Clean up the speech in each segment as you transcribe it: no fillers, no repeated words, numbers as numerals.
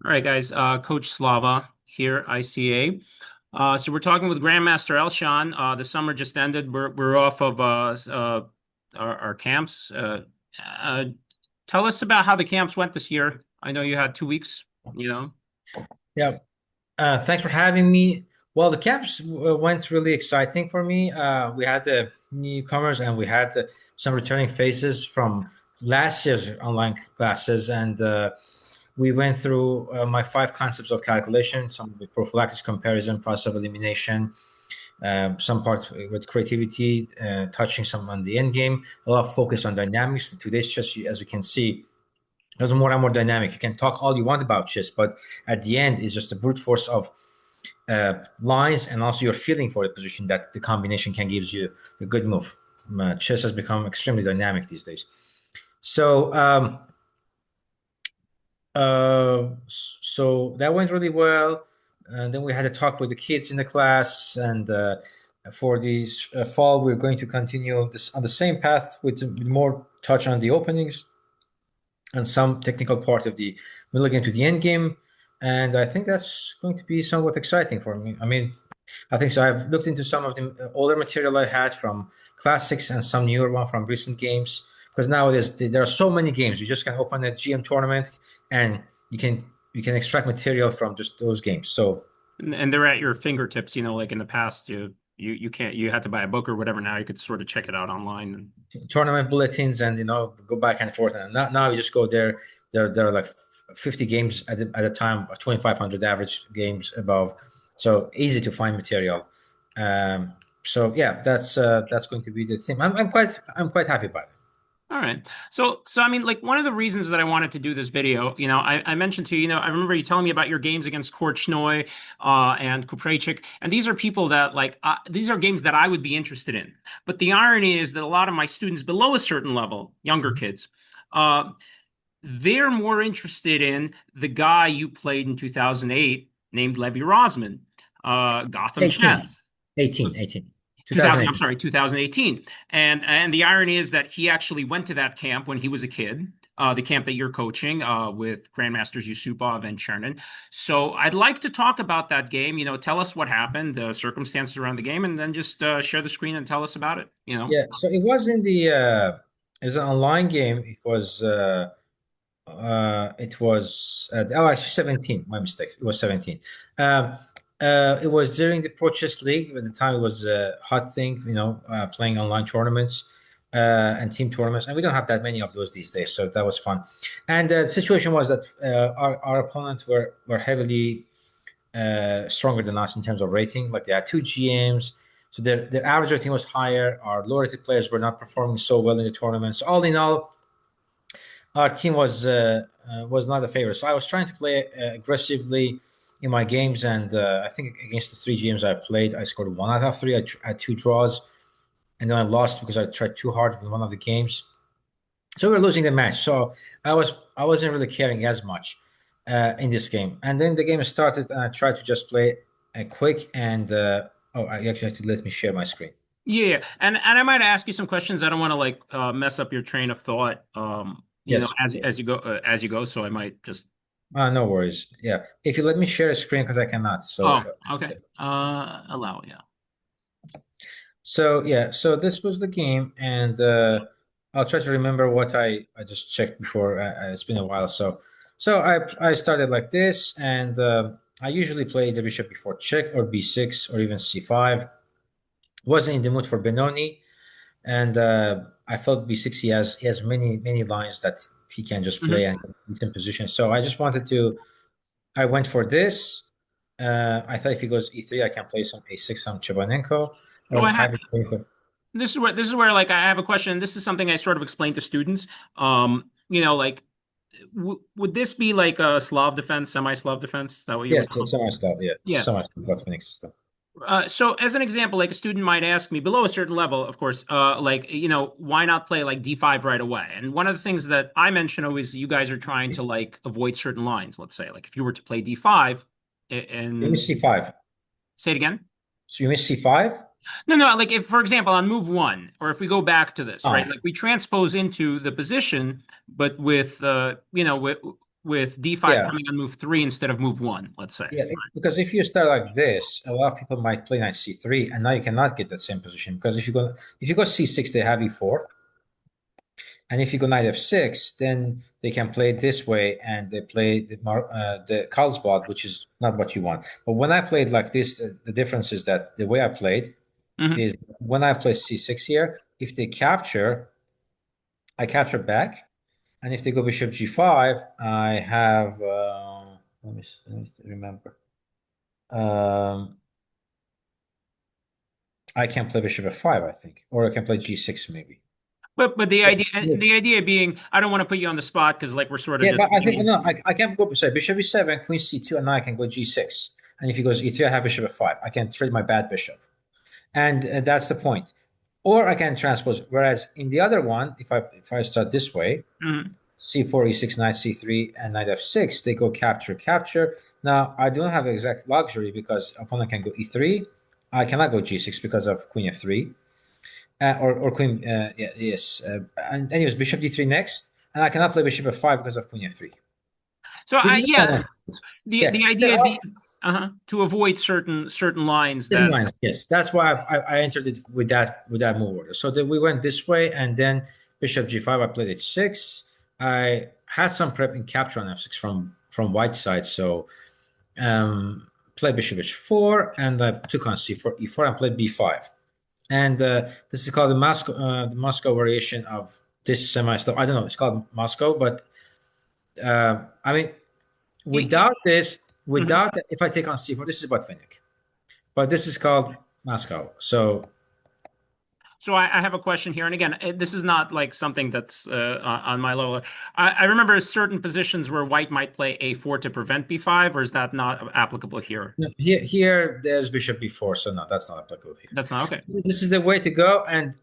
All right, guys. Coach Slava here, ICA. So we're talking with Grandmaster Elshan. The summer just ended. We're off of our camps. Uh, Tell us about how the camps went this year. I know you had 2 weeks. You know. Yeah, thanks for having me. Well, the camps went really exciting for me. We had the newcomers and we had some returning faces from last year's online classes, and we went through my five concepts of calculation, some of the prophylactic comparison, process of elimination, some parts with creativity, touching some on the end game, a lot of focus on dynamics. Today's chess, as you can see, is more and more dynamic. You can talk all you want about chess, but at the end, it's just a brute force of lines and also your feeling for the position that the combination can gives you a good move. Chess has become extremely dynamic these days. So so that went really well. And then we had a talk with the kids in the class, and for the fall, we're going to continue this on the same path with more touch on the openings and some technical part of the middle game to the end game. And I think that's going to be somewhat exciting for me. I mean, I think so. I've looked into some of the older material I had from classics and some newer one from recent games. Because nowadays there are so many games. You just can open a GM tournament and you can extract material from just those games. So And they're at your fingertips. Like in the past, you can't. You had to buy a book or whatever. Now you could sort of check it out online. tournament bulletins and go back and forth. And now you just go there. There are like 50 games at a time, 2,500 average games above. So easy to find material. So yeah, that's going to be the thing. I'm quite happy about it. All right. So I mean, like one of the reasons that I wanted to do this video, I mentioned to you, I remember you telling me about your games against Korchnoi, and Kuprechik, and these are people that these are games that I would be interested in. But the irony is that a lot of my students below a certain level, younger kids, uh, they're more interested in the guy you played in 2008 named Levy Rosman, Gotham 18, Chess. 18, 18, 2000, I'm 2018. sorry, 2018. And the irony is that he actually went to that camp when he was a kid, the camp that you're coaching, with Grandmasters Yusupov and Chernin. So I'd like to talk about that game. Tell us what happened, the circumstances around the game, and then just share the screen and tell us about it. Yeah, so it was in the it was an online game. It was actually 17. My mistake. It was 17. Um, it was during the Pro Chess League. At the time, it was a hot thing. Playing online tournaments and team tournaments, and we don't have that many of those these days. So that was fun. And the situation was that our opponents were heavily stronger than us in terms of rating. Like they had two GMs, so their average rating was higher. Our lower rated players were not performing so well in the tournament. So all in all, our team was not a favorite. So I was trying to play aggressively in my games, and I think against the three GMs I played, I scored one out of three. I had two draws, and then I lost because I tried too hard in one of the games. So we were losing the match. So I wasn't really caring as much in this game. And then the game started, and I tried to just play a quick and I actually had to let me share my screen. Yeah, and I might ask you some questions. I don't want to mess up your train of thought. Yes. As you go. So I might just. No worries. Yeah. If you let me share a screen because I cannot. So Oh, okay. Allow. Yeah. so yeah. So this was the game, and I'll try to remember what I just checked before. It's been a while. So I started like this, and I usually play the bishop before check or b6 or even c5. Wasn't in the mood for Benoni, and I felt b6 he has many lines that he can just play Hmm. and get in position. So I went for this. I thought if he goes e3, I can play some a6 some Chebanenko So or have it. this is where like I have a question. This is something I sort of explain to students. Like would this be like a Slav defense, semi-Slav defense? Is that what you Yes, would call it's it? semi stuff. Yeah, Yeah. semi stuff. Phoenix stuff. So as an example, like a student might ask me below a certain level, of course, why not play like D5 right away? And one of the things that I mention always, you guys are trying to like avoid certain lines. Let's say, like if you were to play D5 You and miss c5. say it again. So you miss c5. No, like if, for example, on move one, or if we go back to this, right? Ah, Like we transpose into the position, but with with d5 Yeah, coming on move 3 instead of move 1, let's say. yeah. Because if you start like this, a lot of people might play knight c3, and now you cannot get that same position because if you go c6, they have e4, and if you go knight f6, then they can play it this way, and they play the Carlsbad, which is not what you want. But when I played like this, the difference is that the way I played Hmm. is when I play c6 here, if they capture, I capture back. And if they go bishop g5, I have, let me remember. Um, I can play bishop f5, I think, or I can play g6 maybe. But the Yeah, idea yes. the idea being, I don't want to put you on the spot because like we're sort of Yeah, just but I think gaining. no, I can go sorry, bishop e7, queen c2, and now I can go g6. And if he goes e3, I have bishop f5. I can trade my bad bishop, and that's the point. Or I can transpose. Whereas in the other one, if I start this way, Mhm. c4, e6, knight c3, and knight f6. They go capture, capture. Now, I don't have exact luxury because opponent can go e3. I cannot go g6 because of queen f3. Or queen, yeah, yes. And anyways, bishop d3 next. And I cannot play bishop f5 because of queen f3. So This I is yeah, the yeah. the There idea are being to avoid certain lines certain that. lines, yes. That's why I entered it with that move order. So that we went this way, and then bishop g5. I played h6. I had some prep in capture on f6 from white side, so played bishop h4, and I took on c4, e4, and played b5. And this is called the Moscow variation of this semi stuff. I don't know. It's called Moscow, but I mean, it- without this, Mhm. without if I take on c4, this is Botvinnik, but this is called Moscow. So So I have a question here, and again, this is not like something that's on my level. I remember certain positions where white might play a4 to prevent b5, or is that not applicable here? no, here there's bishop b4, so no, that's not applicable here. That's not okay. This is the way to go, and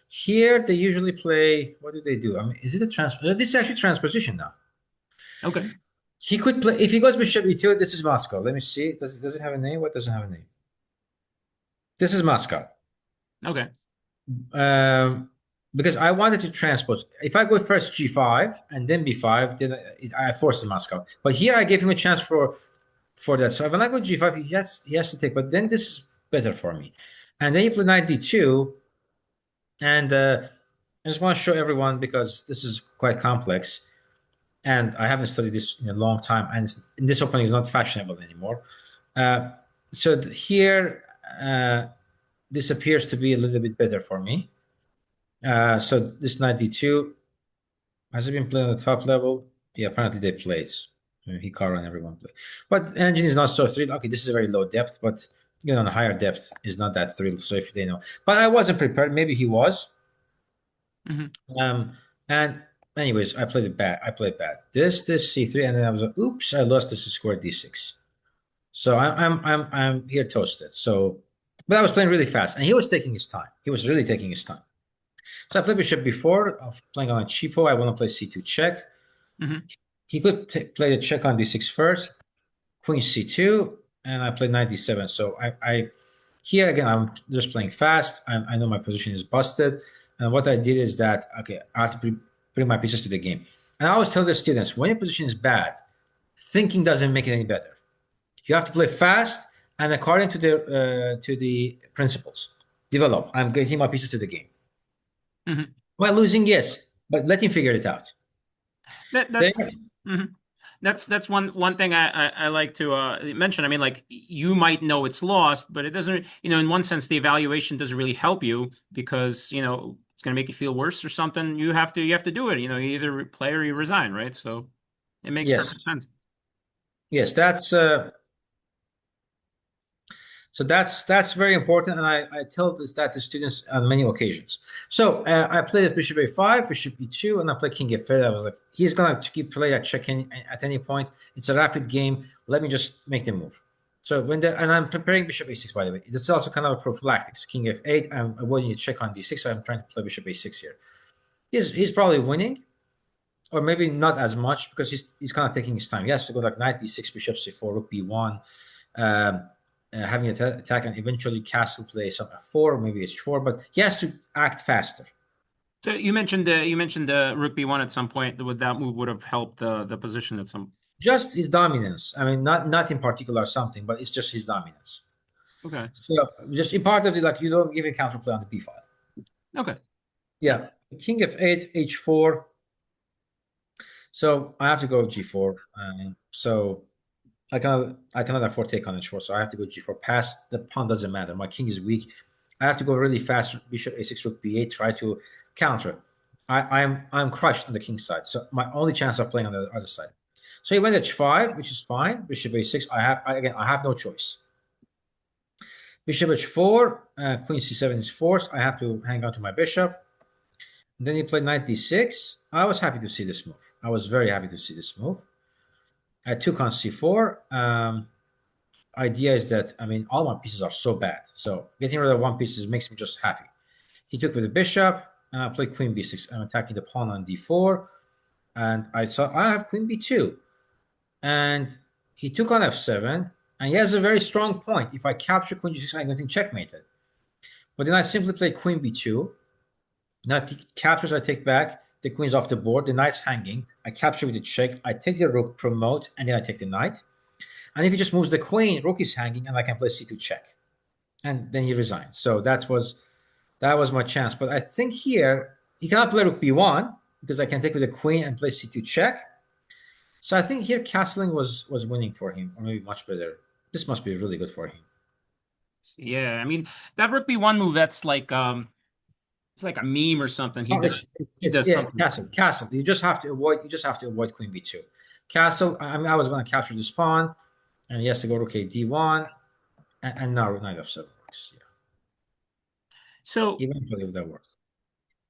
here they usually play. What do they do? I mean, is it a trans? This is actually transposition now. Okay. He could play if he goes bishop e2. This is Moscow. Let me see. Does it have a name? What doesn't have a name? This is Moscow. Okay. Um, because I wanted to transpose. If I go first g5 and then b5, then I forced the Moscow. But here I gave him a chance for that. So when I go g5, he has to take. But then this is better for me. And then you play knight d2, and I just want to show everyone because this is quite complex, and I haven't studied this in a long time, and this opening is not fashionable anymore. Uh, so here, this appears to be a little bit better for me. So this knight d2 has it been played on the top level? Yeah, apparently they played. Hikaru and everyone play. But engine is not so thrilled. Okay, this is a very low depth, but on a higher depth is not that thrilled. So if they know, but I wasn't prepared. Maybe he was. Hmm. And anyways, I played it bad. I played bad. This c3, and then I was like, oops, I lost this to square d6. So I'm here toasted. So, but I was playing really fast, and he was taking his time. He was really taking his time. So I played bishop before of playing on a cheapo. I want to play c2 check. Hmm. He could play the check on d6 first, queen c2, and I played knight d7. So I here again, I'm just playing fast. I know my position is busted, and what I did is that okay, I have to bring my pieces to the game. And I always tell the students when your position is bad, thinking doesn't make it any better. You have to play fast and according to the principles. Develop. I'm getting my pieces to the game. Hmm. Well, losing, yes, but let him figure it out. That There, that's mhm. That's one thing I like to mention. I mean, like you might know it's lost, but it doesn't. In one sense, the evaluation doesn't really help you because it's going to make you feel worse or something. You have to do it. You either play or you resign, right? So it makes yes, perfect sense. yes, that's very important, and I tell that to students on many occasions. So I played at bishop a5, bishop e2, and I played king f8. I was like, he's gonna keep play that check in at any point. It's a rapid game. Let me just make the move. So and I'm preparing bishop a6 by the way. This is also kind of a prophylactics. King f8. I'm avoiding a check on d6, so I'm trying to play bishop a6 here. He's probably winning, or maybe not as much because he's kind of taking his time. He has to go like knight d6, bishop c4, rook b1, um, having an attack, and eventually castle play some f4, maybe h4, but he has to act faster. So you mentioned rook b1 at some point. Would that move would have helped the position at some? Just his dominance. I mean, not in particular something, but it's just his dominance. Okay. So just in part of it, like you don't give a counterplay on the b file. Okay. Yeah, king f8, h4. So I have to go g4. So I cannot afford take on h4, so I have to go g4. Pass the pawn doesn't matter. My king is weak. I have to go really fast. Bishop a6, rook b8. Try to counter. I'm crushed on the king side. So my only chance of playing on the other side. So he went h5, which is fine. Bishop a6. I have no choice. Bishop h4. Queen c7 is forced. I have to hang on to my bishop. Then he played knight d6. I was happy to see this move. I was very happy to see this move. I took on c4. Idea is that, I mean, all my pieces are so bad. So getting rid of one piece makes me just happy. He took with the bishop, and I played queen b6. I'm attacking the pawn on d4. And I saw I have queen b2. And he took on f7. And he has a very strong point. If I capture queen g6, I'm getting checkmated. But then I simply play queen b2. Now if he captures, I take back. The queen's off the board. The knight's hanging. I capture with the check. I take the rook, promote, and then I take the knight. And if he just moves the queen, rook is hanging, and I can play c2 check. And then he resigns. So that was my chance. But I think here he cannot play rook b1 because I can take with the queen and play c2 check. So I think here castling was winning for him, or maybe much better. This must be really good for him. Yeah, I mean that rook b1 move. That's like it's like a meme or something. Oh, He does yeah, something. castle. You just have to avoid queen b2. Castle. I mean, I was going to capture this pawn, and he has to go rook a d1, and now knight f7 works. Yeah, So eventually that works.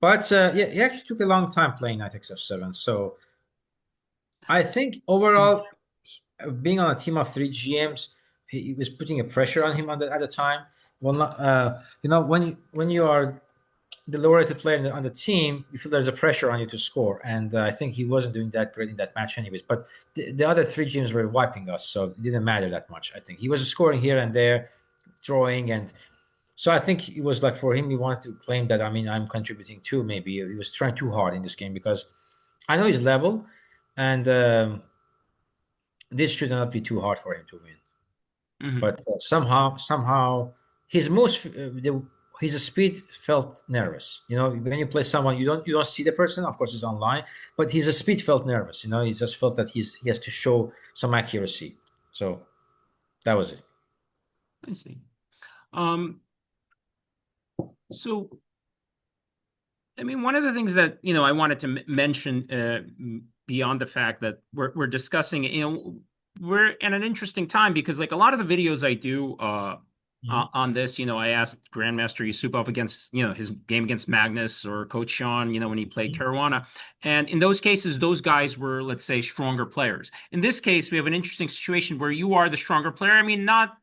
But yeah, he actually took a long time playing knight takes f7. So I think overall, being on a team of three GMs, he was putting a pressure on him at the time. Well, not, when you are the lower rated player on the team, you feel there's a pressure on you to score, and I think he wasn't doing that great in that match, anyways. But the other three GMs were wiping us, so it didn't matter that much. I think he was scoring here and there, drawing, and so I think it was like for him, he wanted to claim that, I mean, I'm contributing too. Maybe he was trying too hard in this game because I know his level, and this should not be too hard for him to win. mhm. But somehow, his most his speed felt nervous. When you play someone, you don't see the person. Of course, it's online, but his speed felt nervous. He just felt that he has to show some accuracy. So that was it. I see. Um, so I mean, one of the things that I wanted to mention beyond the fact that we're discussing, we're at an interesting time because like a lot of the videos I do Mhm. on this, I asked Grandmaster Yusupov against his game against Magnus or Coach Sean, when he played Caruana, and in those cases, those guys were, let's say, stronger players. In this case, we have an interesting situation where you are the stronger player. I mean, not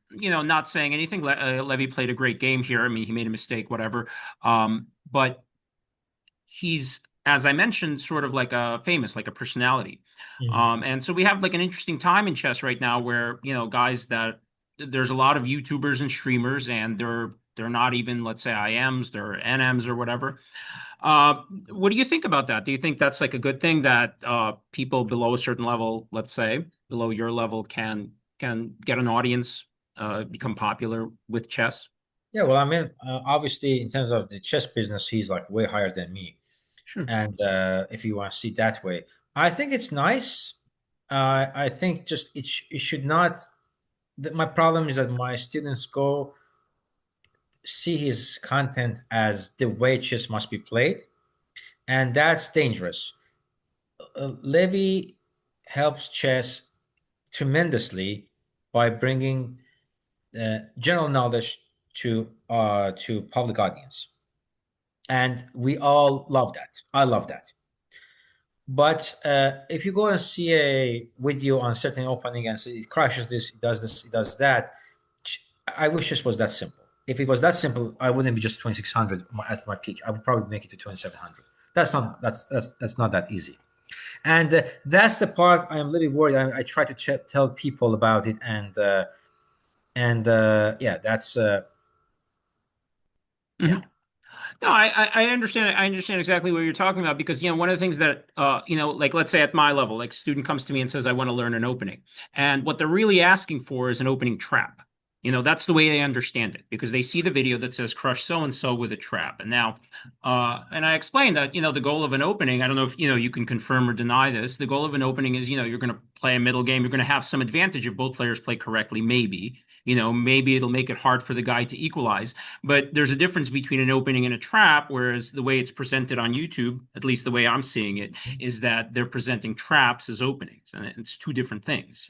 saying anything. Levy played a great game here. I mean, he made a mistake, whatever. But he's, as I mentioned, sort of like a famous, like a personality. Mhm. And so we have like an interesting time in chess right now where, guys that there's a lot of YouTubers and streamers and they're not even, let's say, IMs, they're NMs or whatever. What do you think about that? Do you think that's like a good thing that people below a certain level, let's say, below your level can get an audience, become popular with chess? Yeah, well, I mean, obviously, in terms of the chess business, he's like way higher than me. Sure. And if you want to see it that way, I think it's nice. I think just it should not. My problem is that my students go see his content as the way chess must be played, and that's dangerous. Levy helps chess tremendously by bringing general knowledge to public audience, and we all love that. I love that. But if you go and see a video on certain opening and say it crashes this, it does that, I wish this was that simple. If it was that simple, I wouldn't be just 2600 at my peak. I would probably make it to 2700. That's not that easy, and that's the part I am a little worried. I try to tell people about it, and yeah, that's yeah. No, I understand. I understand exactly what you're talking about because, one of the things that, like let's say at my level, like student comes to me and says, I want to learn an opening. And what they're really asking for is an opening trap. That's the way they understand it because they see the video that says crush so and so with a trap. And now, and I explained that, the goal of an opening, I don't know if, you can confirm or deny this. The goal of an opening is, you're going to play a middle game. You're going to have some advantage if both players play correctly, maybe. Maybe it'll make it hard for the guy to equalize. But there's a difference between an opening and a trap, whereas the way it's presented on YouTube, at least the way I'm seeing it, is that they're presenting traps as openings, and it's two different things.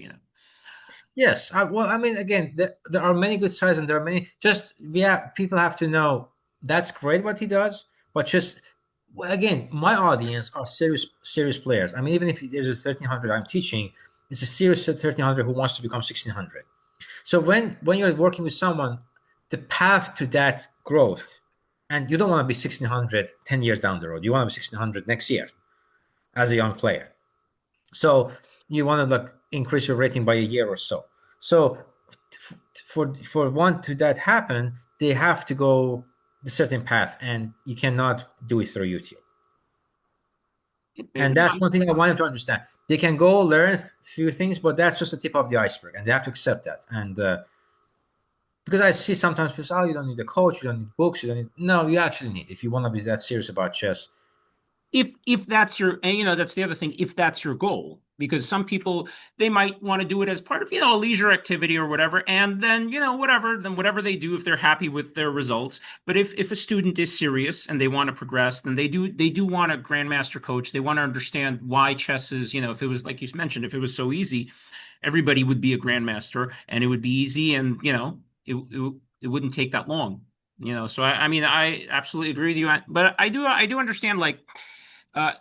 Yes, well, I mean, again, there are many good sides, and there are many. Just yeah, people have to know that's great what he does, but just well, again, my audience are serious players. I mean, even if there's a 1300 I'm teaching, it's a serious 1300 who wants to become 1600. So when you're working with someone, the path to that growth, and you don't want to be 1600 10 years down the road. You want to be 1600 next year as a young player. So you want to like increase your rating by a year or so. So for one to that happen, they have to go a certain path, and you cannot do it through YouTube. And that's one thing I want them to understand. They can go learn a few things, but that's just the tip of the iceberg, and they have to accept that. And because I see sometimes people say, "Oh, you don't need a coach, you don't need books, you don't need." No, you actually need. If you want to be that serious about chess, If that's your, and that's the other thing, if that's your goal, because some people, they might want to do it as part of, a leisure activity or whatever, and then, whatever they do, if they're happy with their results. But if a student is serious and they want to progress, then they do want a grandmaster coach. They want to understand why chess is, if it was like you mentioned, if it was so easy, everybody would be a grandmaster and it would be easy, and it wouldn't take that long. So I mean, I absolutely agree with you, but I do understand, like,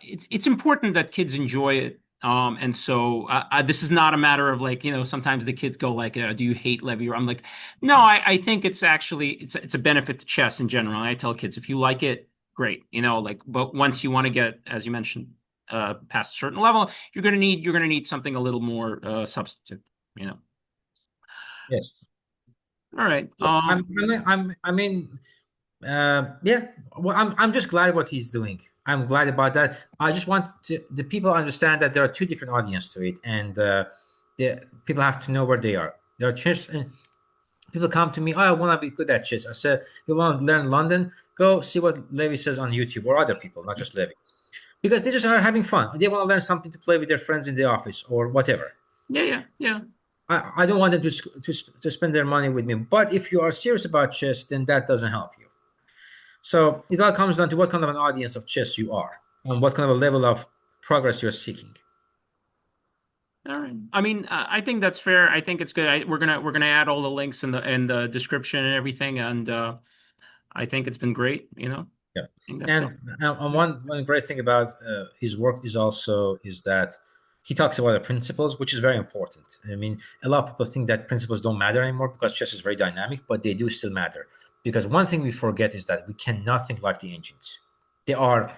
it's important that kids enjoy it. And so this is not a matter of, like, sometimes the kids go like, "Do you hate Levy?" Or I'm like, no, I think it's actually it's a benefit to chess in general. I tell kids if you like it, great. Like, but once you want to get, as you mentioned, past a certain level, you're gonna need something a little more substantive. You know. yes. All right. Yeah, I mean, yeah. Well, I'm just glad what he's doing. I'm glad about that. I just want the people understand that there are two different audiences to it, and the people have to know where they are. There are chess. People come to me, oh, I want to be good at chess. I said, you want to learn London? Go see what Levy says on YouTube, or other people, not just Levy, because they just are having fun. They want to learn something to play with their friends in the office or whatever. Yeah, yeah, yeah. I don't want them to spend their money with me. But if you are serious about chess, then that doesn't help you. So it all comes down to what kind of an audience of chess you are and what kind of a level of progress you're seeking. All right. I mean, I think that's fair. I think it's good. We're gonna add all the links in the description and everything, and I think it's been great. Yeah, I think that's so. and one great thing about his work is that he talks about the principles, which is very important. I mean, a lot of people think that principles don't matter anymore because chess is very dynamic, but they do still matter. Because one thing we forget is that we cannot think like the ancients. They are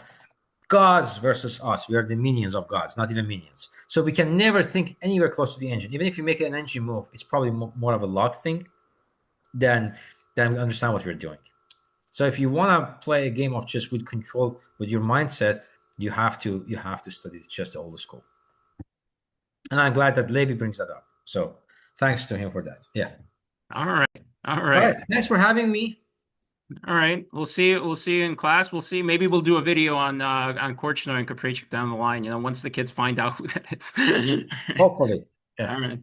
gods versus us. We are the minions of gods, not even minions. So we can never think anywhere close to the engine. Even if you make an engine move, it's probably more of a luck thing than we understand what we're doing. So if you want to play a game of chess with control, with your mindset, you have to study chess the old school. And I'm glad that Levi brings that up. So thanks to him for that. Yeah. All right. All All right. right. Thanks for having me. All right. We'll see you. We'll see you in class. We'll see. Maybe we'll do a video on Korchnoi and Kaprecik down the line. Once the kids find out who that is. Hopefully. Yeah. All right.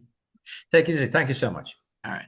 Take it easy. Thank you so much. All right.